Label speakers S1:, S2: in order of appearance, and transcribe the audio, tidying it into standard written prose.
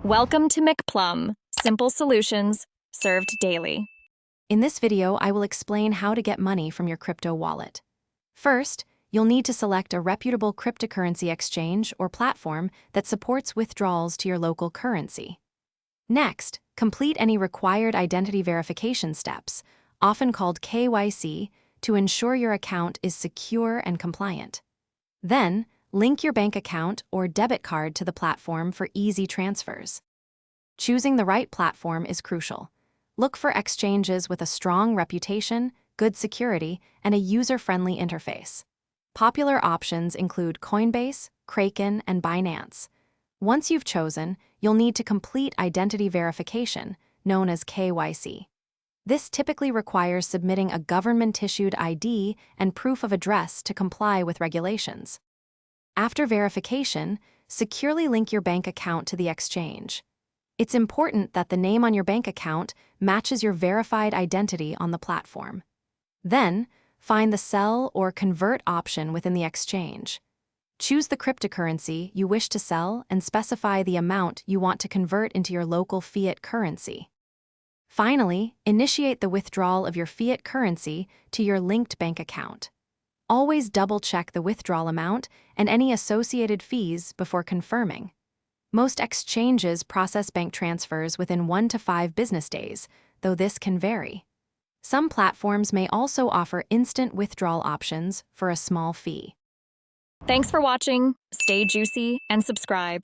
S1: Welcome to McPlum, simple solutions served daily.
S2: In this video, I will explain how to get money from your crypto wallet. First, you'll need to select a reputable cryptocurrency exchange or platform that supports withdrawals to your local currency. Next, complete any required identity verification steps, often called KYC, to ensure your account is secure and compliant. Then, link your bank account or debit card to the platform for easy transfers. Choosing the right platform is crucial. Look for exchanges with a strong reputation, good security, and a user-friendly interface. Popular options include Coinbase, Kraken, and Binance. Once you've chosen, you'll need to complete identity verification, known as KYC. This typically requires submitting a government-issued ID and proof of address to comply with regulations. After verification, securely link your bank account to the exchange. It's important that the name on your bank account matches your verified identity on the platform. Then, find the sell or convert option within the exchange. Choose the cryptocurrency you wish to sell and specify the amount you want to convert into your local fiat currency. Finally, initiate the withdrawal of your fiat currency to your linked bank account. Always double-check the withdrawal amount and any associated fees before confirming. Most exchanges process bank transfers within 1 to 5 business days, though this can vary. Some platforms may also offer instant withdrawal options for a small fee.
S1: Thanks for watching. Stay juicy and subscribe.